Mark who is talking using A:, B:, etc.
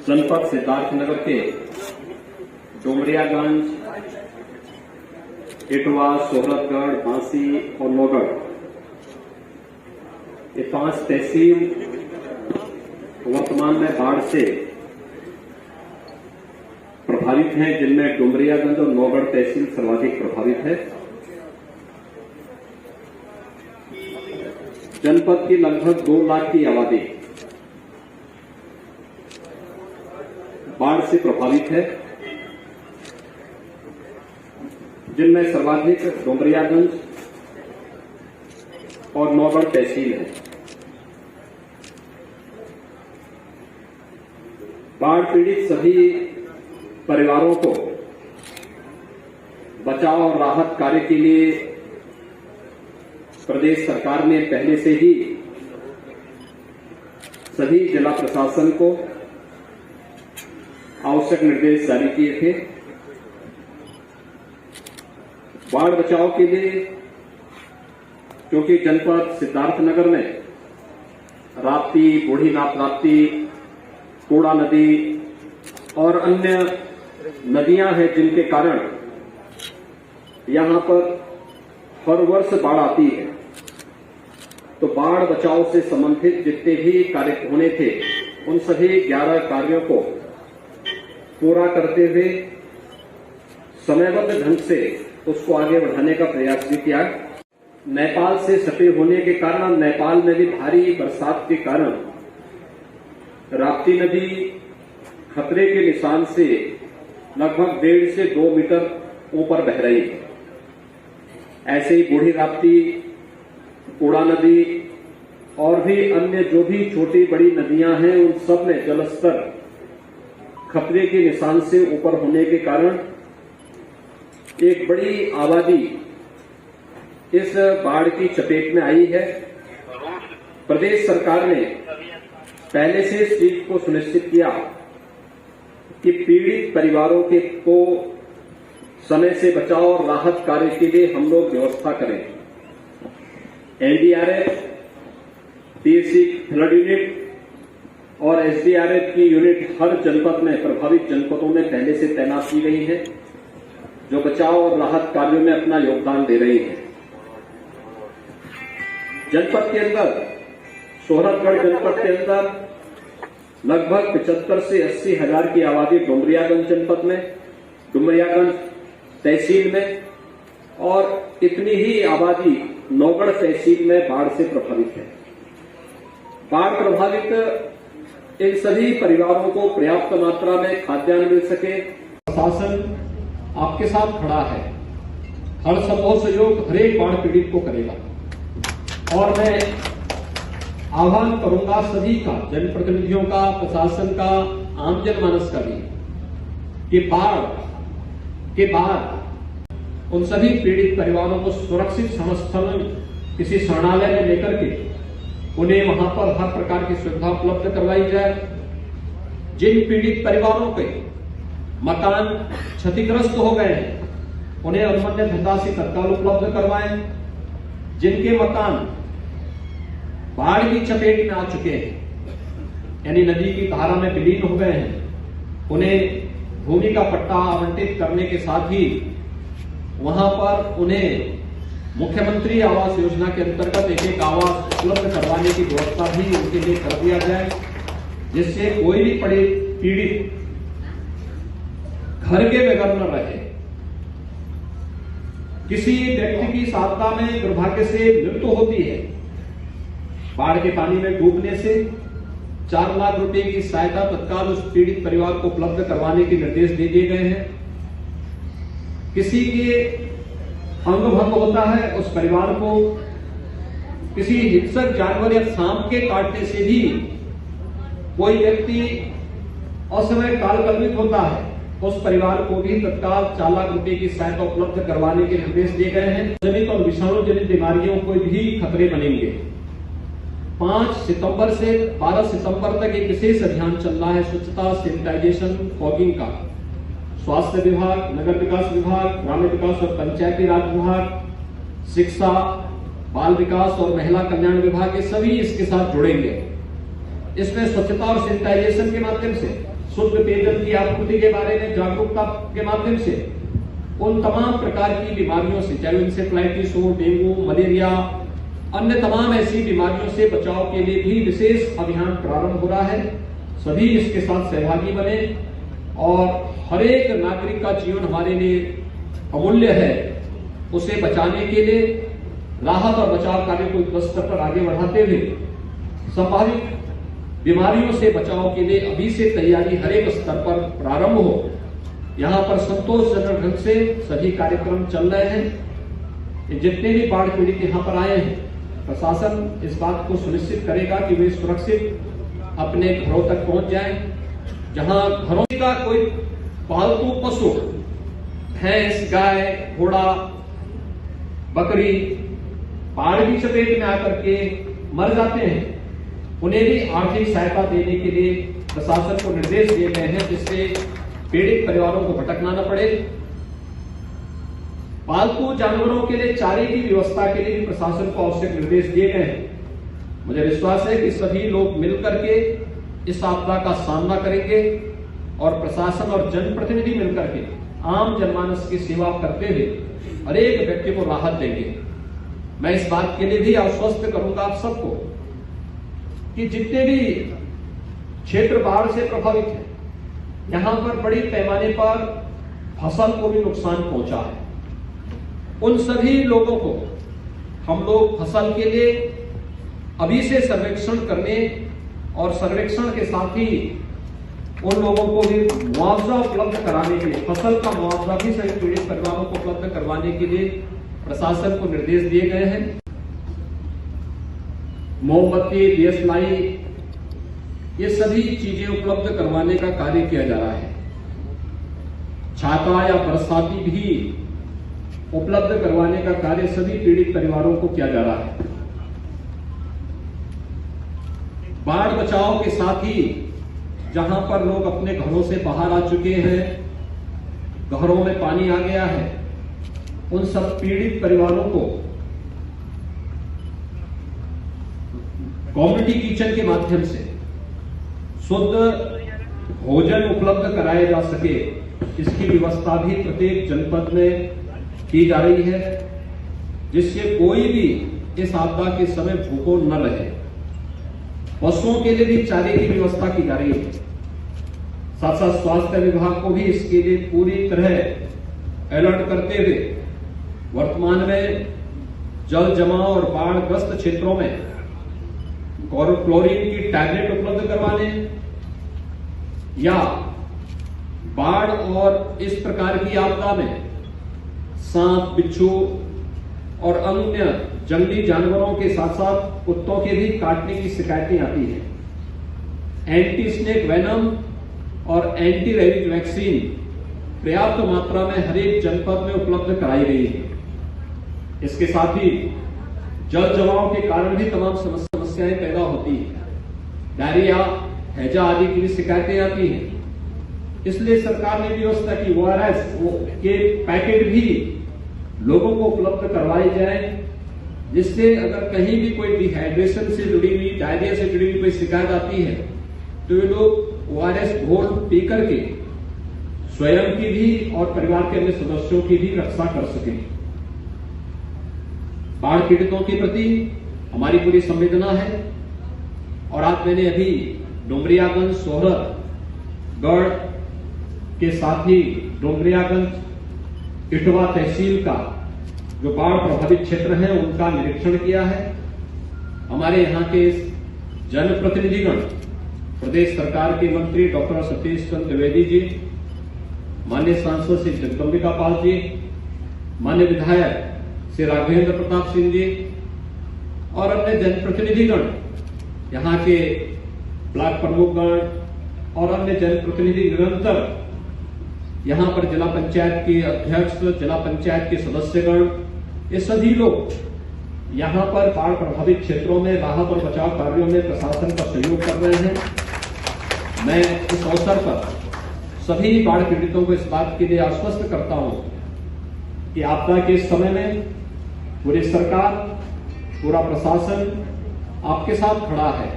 A: जनपद सिद्धार्थनगर के डुमरियागंज, इटवा, सोहरतगढ़, बांसी और नौगढ़, ये 5 तहसील वर्तमान में बाढ़ से प्रभावित हैं, जिनमें डुमरियागंज और नौगढ़ तहसील सर्वाधिक प्रभावित है। जनपद की लगभग 2 लाख की आबादी बाढ़ से प्रभावित है, जिनमें सर्वाधिक डुमरियागंज और नौगढ़ तहसील है। बाढ़ पीड़ित सभी परिवारों को बचाव और राहत कार्य के लिए प्रदेश सरकार ने पहले से ही सभी जिला प्रशासन को आवश्यक निर्देश जारी किए थे। बाढ़ बचाव के लिए, क्योंकि जनपद सिद्धार्थनगर में राप्ती, बूढ़ी नाथ राप्ती, कूड़ा नदी और अन्य नदियां हैं, जिनके कारण यहां पर हर वर्ष बाढ़ आती है। तो बाढ़ बचाव से संबंधित जितने भी कार्य होने थे, उन सभी 11 कार्यों को पूरा करते हुए समयबद्ध ढंग से उसको आगे बढ़ाने का प्रयास भी किया। नेपाल से सटे होने के कारण, नेपाल में भी भारी बरसात के कारण राप्ती नदी खतरे के निशान से लगभग 1.5 से 2 मीटर ऊपर बह रही है। ऐसे ही बूढ़ी राप्ती, कूड़ा नदी और भी अन्य जो भी छोटी बड़ी नदियां हैं, उन सब में जलस्तर खतरे के निशान से ऊपर होने के कारण एक बड़ी आबादी इस बाढ़ की चपेट में आई है। प्रदेश सरकार ने पहले से इस चीज को सुनिश्चित किया कि पीड़ित परिवारों को समय से बचाव और राहत कार्य के लिए हम लोग व्यवस्था करें। एनडीआरएफ, पीएसी फ्लड यूनिट और एसडीआरएफ की यूनिट हर जनपद में, प्रभावित जनपदों में पहले से तैनात की गई है, जो बचाव और राहत कार्यों में अपना योगदान दे रही है। जनपद के अंदर, सोहरतगढ़ जनपद के अंदर लगभग 75 से 80 हजार की आबादी डुमरियागंज जनपद में, डुमरियागंज तहसील में, और इतनी ही आबादी नौगढ़ तहसील में बाढ़ से प्रभावित है। बाढ़ प्रभावित इन सभी परिवारों को पर्याप्त मात्रा में खाद्यान्न मिल सके। प्रशासन आपके साथ खड़ा है, हर संभव सहयोग हर एक बाढ़ पीड़ित को करेगा। और मैं आह्वान करूंगा सभी का, जनप्रतिनिधियों का, प्रशासन का, आम जनमानस का भी, कि बाढ़ के बाद उन सभी पीड़ित परिवारों को सुरक्षित समस्थल किसी शरणालय में लेकर के उन्हें वहां पर हर प्रकार की सुविधा उपलब्ध करवाई जाए। जिन पीड़ित परिवारों के मकान क्षतिग्रस्त हो गए हैं, उन्हें अनुमन्य धनराशि तत्काल उपलब्ध करवाएं। जिनके मकान बाढ़ की चपेट में आ चुके हैं, यानी नदी की धारा में विलीन हो गए हैं, उन्हें भूमि का पट्टा आवंटित करने के साथ ही वहां पर उन्हें मुख्यमंत्री आवास योजना के अंतर्गत एक आवास उपलब्ध करवाने की व्यवस्था भी उनके लिए कर दिया जाए, जिससे कोई भी पीड़ित घर के बगैर न रहे। किसी व्यक्ति की आपदा में दुर्भाग्य से मृत्यु होती है, बाढ़ के पानी में डूबने से 4 लाख रुपए की सहायता तत्काल उस पीड़ित परिवार को उपलब्ध करवाने के निर्देश दे दिए गए हैं। किसी के अंग भंग होता है, उस परिवार को किसी हिंसक जानवर या सांप के काटने से भी कोई व्यक्ति असमय कालकल्पित होता है, उस परिवार को भी तत्काल 4 लाख रुपए की सहायता उपलब्ध करवाने के निर्देश दिए गए हैं। जनित और विषाणु जनित बीमारियों को भी खतरे बनेंगे। 5 सितंबर से 12 सितंबर तक एक विशेष अभियान चल रहा है, स्वच्छता, सैनिटाइजेशन, फॉगिंग का। स्वास्थ्य विभाग, नगर विकास विभाग, ग्रामीण विकास और पंचायती राज विभाग, शिक्षा, बाल विकास और महिला कल्याण विभाग, ये सभी इसके साथ जुड़ेंगे। इसमें स्वच्छता और सैनिटाइजेशन के माध्यम से शुद्ध पेयजल की आपूर्ति के बारे में जागरूकता के माध्यम से उन तमाम प्रकार की बीमारियों से, चाहे इंसेफ्लाइटिस हो, डेंगू, मलेरिया, अन्य तमाम ऐसी बीमारियों से बचाव के लिए भी विशेष अभियान प्रारंभ हो रहा है। सभी इसके साथ सहभागी बने और हर एक नागरिक का जीवन हमारे लिए अमूल्य है, उसे बचाने के लिए राहत और बचाव कार्य को युद्ध स्तर पर आगे बढ़ाते हुए संभावित बीमारियों से बचाव के लिए अभी से तैयारी हर एक स्तर पर प्रारंभ हो। यहाँ पर संतोषजनक ढंग से सभी कार्यक्रम चल रहे हैं। जितने भी बाढ़ पीड़ित यहाँ पर आए हैं, प्रशासन इस बात को सुनिश्चित करेगा कि वे सुरक्षित अपने घरों तक पहुंच जाएं। जहां घरों का कोई पालतू पशु, भैंस, गाय, घोड़ा, बकरी बाढ़ की चपेट में आकर के मर जाते हैं, उन्हें भी आर्थिक सहायता देने के लिए प्रशासन को निर्देश दिए गए हैं, जिससे पीड़ित परिवारों को भटकना न पड़े। पालतू जानवरों के लिए चारे की व्यवस्था के लिए भी प्रशासन को आवश्यक निर्देश दिए गए हैं। मुझे विश्वास है कि सभी लोग मिलकर के इस आपदा का सामना करेंगे और प्रशासन और जनप्रतिनिधि मिलकर के आम जनमानस की सेवा करते हुए हर एक व्यक्ति को राहत देंगे। मैं इस बात के लिए भी आश्वस्त करूंगा आप सबको कि जितने भी क्षेत्र बाढ़ से प्रभावित हैं, यहां पर बड़ी पैमाने पर फसल को भी नुकसान पहुंचा है। उन सभी लोगों को हम लोग फसल के लिए अभी से सर्वेक्षण करने और सर्वेक्षण के साथ ही उन लोगों को भी मुआवजा उपलब्ध कराने के लिए, फसल का मुआवजा भी सभी पीड़ित परिवारों को उपलब्ध करवाने के लिए प्रशासन को निर्देश दिए गए हैं। मोमबत्ती, दियसलाई, ये सभी चीजें उपलब्ध करवाने का कार्य किया जा रहा है। छाता या बरसाती भी उपलब्ध करवाने का कार्य सभी पीड़ित परिवारों को किया जा रहा है। बाढ़ बचाव के साथ ही जहां पर लोग अपने घरों से बाहर आ चुके हैं, घरों में पानी आ गया है, उन सब पीड़ित परिवारों को कम्युनिटी किचन के माध्यम से शुद्ध भोजन उपलब्ध कराया जा सके, इसकी व्यवस्था भी प्रत्येक जनपद में की जा रही है, जिससे कोई भी इस आपदा के समय भूखों न रहे। पशुओं के लिए भी चारे की व्यवस्था की जा रही है। साथ साथ स्वास्थ्य विभाग को भी इसके लिए पूरी तरह अलर्ट करते हुए वर्तमान में जल जमाव और बाढ़ग्रस्त क्षेत्रों में क्लोरीन की टैबलेट उपलब्ध करवाने या बाढ़ और इस प्रकार की आपदा में सांप, बिच्छू और अन्य जंगली जानवरों के साथ साथ कुत्तों के भी काटने की शिकायतें आती हैं। एंटी स्नेक वेनम और एंटी रेबीज वैक्सीन पर्याप्त मात्रा में हर एक जनपद में उपलब्ध कराई गई है। इसके साथ ही जल जमाव के कारण भी तमाम समस्याएं पैदा होती हैं। डायरिया, हैजा आदि की भी शिकायतें आती हैं। इसलिए सरकार ने व्यवस्था की ORS के पैकेट भी लोगों को उपलब्ध करवाए जाए, जिससे अगर कहीं भी कोई डिहाइड्रेशन से जुड़ी हुई, डायरिया से जुड़ी हुई कोई शिकायत आती है तो ये लोग ORS घोल पी करके स्वयं की भी और परिवार के अन्य सदस्यों की भी रक्षा कर सकें। बाढ़ पीड़ितों के प्रति हमारी पूरी संवेदना है और आज मैंने अभी डुमरियागंज, सोहरत, गढ़ के साथ ही डुमरियागंज, इटवा तहसील का जो बाढ़ प्रभावित क्षेत्र है उनका निरीक्षण किया है। हमारे यहाँ के जनप्रतिनिधिगण, प्रदेश सरकार के मंत्री डॉक्टर सतीश चंद्र द्विवेदी जी, माननीय सांसद श्री जगदम्बिका पाल जी, माननीय विधायक श्री राघवेंद्र प्रताप सिंह जी और अन्य जनप्रतिनिधिगण, यहाँ के ब्लॉक प्रमुखगण और अन्य जनप्रतिनिधि निरंतर यहाँ पर जिला पंचायत के अध्यक्ष, जिला पंचायत के सदस्यगण, ये सभी लोग यहाँ पर बाढ़ प्रभावित क्षेत्रों में राहत और बचाव कार्यों में प्रशासन का सहयोग कर रहे हैं। मैं इस अवसर पर सभी बाढ़ पीड़ितों को इस बात के लिए आश्वस्त करता हूं कि आपदा के इस समय में पूरी सरकार, पूरा प्रशासन आपके साथ खड़ा है।